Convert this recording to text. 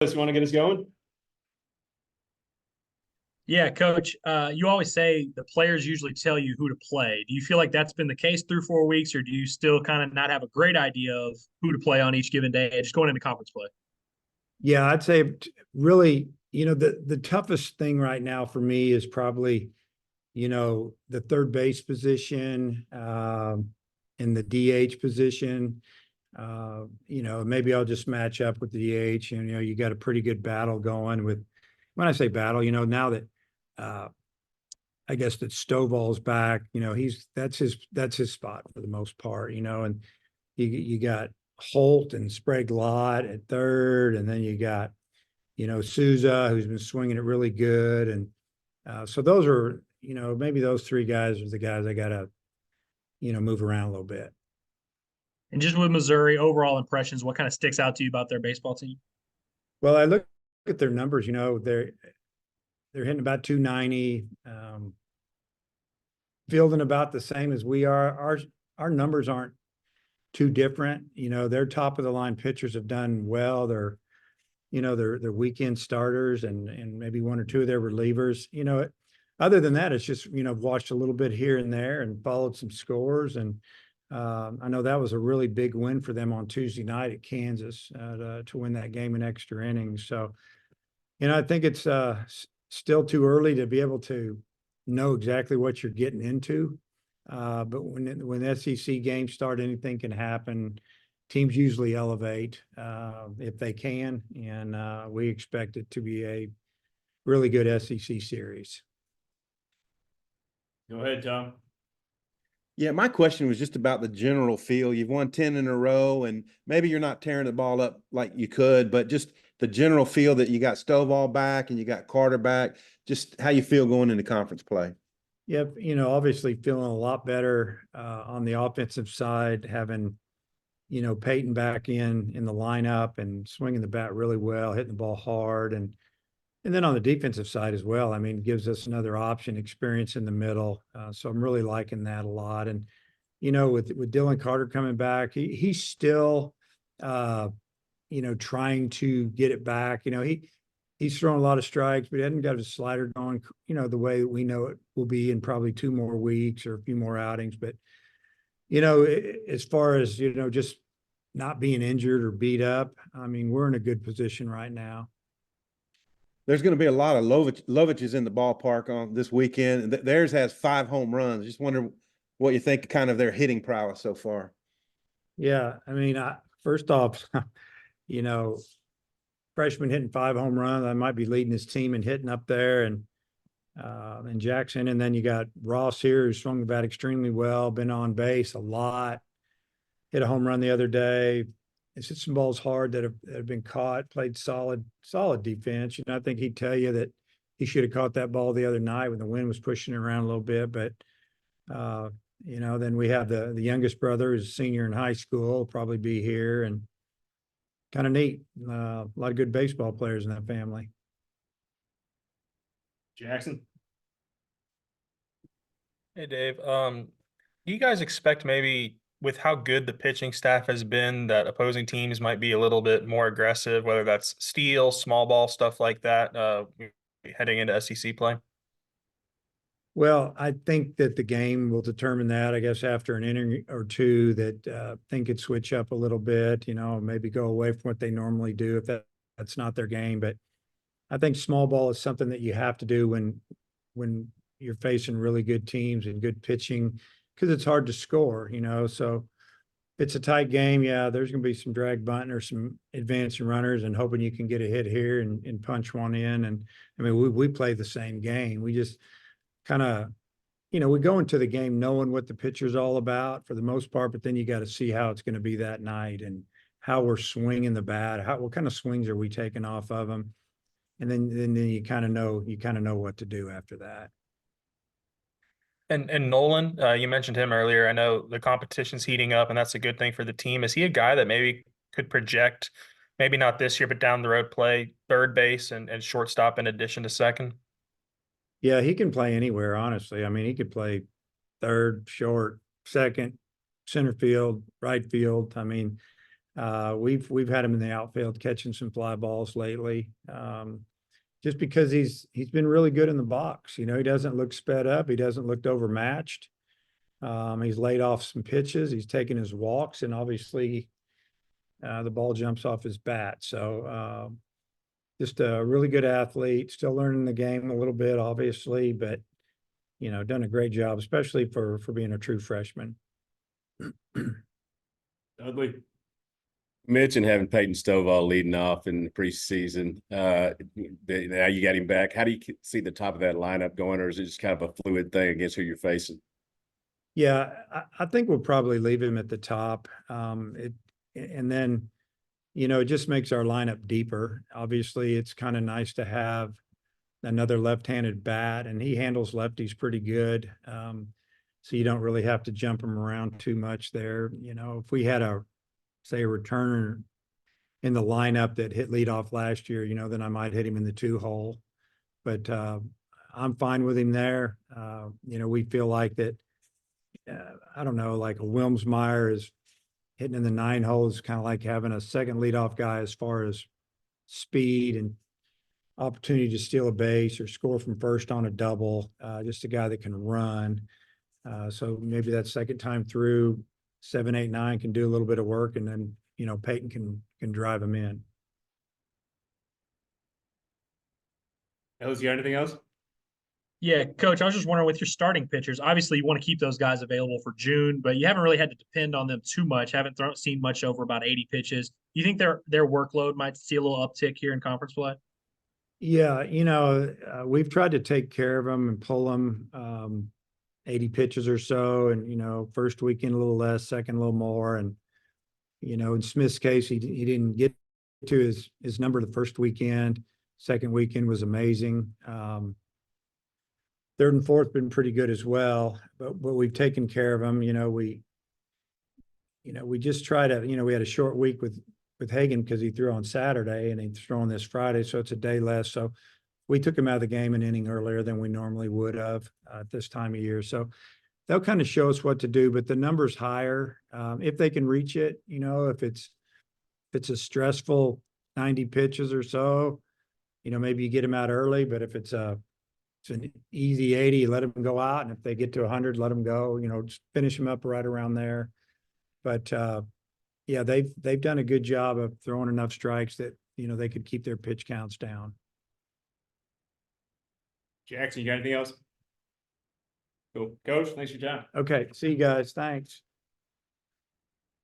You want to get us going? Yeah, coach. You always say the players usually tell you who to play. Do you feel like that's been the case through 4 weeks, or do you still kind of not have a great idea of who to play on each given day, just going into conference play? Yeah, I'd say really, the toughest thing right now for me is probably, the third base position, and the DH position. Maybe I'll just match up with the DH. And, you got a pretty good battle going with, when I say battle, now that I guess that Stovall's back, that's his spot for the most part, and you got Holt and Sprague Lott at third, and then you got, Souza, who's been swinging it really good. And so those are, maybe those three guys are the guys I got to, move around a little bit. And just with Missouri, overall impressions, what kind of sticks out to you about their baseball team? Well, I look at their numbers, they're hitting about 290, fielding about the same as we are. Our numbers aren't too different. Their top of the line pitchers have done well. They're weekend starters and maybe one or two of their relievers. Other than that, it's just, watched a little bit here and there and followed some scores. And I know that was a really big win for them on Tuesday night at Kansas to win that game in extra innings. So, I think it's still too early to be able to know exactly what you're getting into. But when SEC games start, anything can happen. Teams usually elevate if they can, and we expect it to be a really good SEC series. Go ahead, Tom. Yeah, my question was just about the general feel. You've won 10 in a row, and maybe you're not tearing the ball up like you could, but just the general feel that you got Stovall back and you got Carter back, just how you feel going into conference play. Yep, obviously feeling a lot better on the offensive side, having, Peyton back in the lineup and swinging the bat really well, hitting the ball hard. And then on the defensive side as well, I mean, it gives us another option, experience in the middle. So I'm really liking that a lot. And, with Dylan Carter coming back, he's still, trying to get it back. He's thrown a lot of strikes, but he hasn't got his slider going, the way that we know it will be in probably 2 more weeks or a few more outings. But, as far as, just not being injured or beat up, I mean, we're in a good position right now. There's going to be a lot of Loviches in the ballpark on this weekend. Theirs has 5 home runs. Just wonder what you think kind of their hitting prowess so far. Yeah, I mean, first off, freshman hitting 5 home runs, I might be leading his team and hitting up there, and Jackson, and then you got Ross here, who swung the bat extremely well, been on base a lot, hit a home run the other day. It's hit some balls hard that have been caught, played solid defense. I think he'd tell you that he should have caught that ball the other night when the wind was pushing it around a little bit. But, then we have the youngest brother, who's a senior in high school, will probably be here, and kind of neat. A lot of good baseball players in that family. Jackson. Hey Dave, do you guys expect maybe with how good the pitching staff has been that opposing teams might be a little bit more aggressive, whether that's steal, small ball, stuff like that, heading into SEC play? Well, I think that the game will determine that. I guess after an inning or two, that thing could switch up a little bit. Maybe go away from what they normally do if that's not their game. But I think small ball is something that you have to do when you're facing really good teams and good pitching, because it's hard to score. So it's a tight game. Yeah, there's going to be some drag bunting or some advancing runners and hoping you can get a hit here and punch one in. And I mean, we play the same game. We just kind of, we go into the game knowing what the pitcher's all about for the most part, but then you got to see how it's going to be that night and how we're swinging the bat, what kind of swings are we taking off of them. And then you kind of know what to do after that. And Nolan, you mentioned him earlier. I know the competition's heating up, and that's a good thing for the team. Is he a guy that maybe could project, maybe not this year, but down the road, play third base and shortstop in addition to second? Yeah, he can play anywhere, honestly. I mean, he could play third, short, second, center field, right field. I mean, We've had him in the outfield catching some fly balls lately. Just because he's been really good in the box. You know, he doesn't look sped up. He doesn't look overmatched. He's laid off some pitches. He's taken his walks, and obviously the ball jumps off his bat. So just a really good athlete, still learning the game a little bit, obviously, but you know, done a great job, especially for being a true freshman. Dudley. Mentioned having Peyton Stovall leading off in the preseason. Now you got him back. How do you see the top of that lineup going, or is it just kind of a fluid thing against who you're facing? Yeah, I think we'll probably leave him at the top. And then, you know, it just makes our lineup deeper. Obviously, it's kind of nice to have another left-handed bat, and he handles lefties pretty good. So you don't really have to jump him around too much there. You know, if we had a returner in the lineup that hit leadoff last year, you know, then I might hit him in the 2-hole. But I'm fine with him there. You know, we feel like that. I don't know, like a Wilmsmeyer is hitting in the 9-hole is kind of like having a second leadoff guy as far as speed and opportunity to steal a base or score from first on a double. Just a guy that can run. So maybe that second time through, 7, 8, 9 can do a little bit of work, and then, you know, Peyton can drive him in. Ellis, you got anything else? Yeah, Coach, I was just wondering with your starting pitchers, obviously you want to keep those guys available for June, but you haven't really had to depend on them too much. Haven't seen much over about 80 pitches. Do you think their workload might see a little uptick here in conference play? Yeah, you know, we've tried to take care of them and pull them 80 pitches or so, and you know, first weekend a little less, second a little more, and you know, in Smith's case, he didn't get to his number the first weekend. Second weekend was amazing. Third and fourth been pretty good as well, but we've taken care of them. You know, we just try to, you know, we had a short week with Hagan because he threw on Saturday and he's throwing this Friday, so it's a day less. So we took him out of the game an inning earlier than we normally would have at this time of year. So they'll kind of show us what to do, but the number's higher if they can reach it. You know, if it's a stressful 90 pitches or so, you know, maybe you get him out early. But if it's an easy 80, let them go out, and if they get to 100, let them go. You know, just finish them up right around there. But yeah, they've done a good job of throwing enough strikes that, you know, they could keep their pitch counts down. Jackson, you got anything else? Cool. Coach, thanks for your time. Okay, see you guys. Thanks.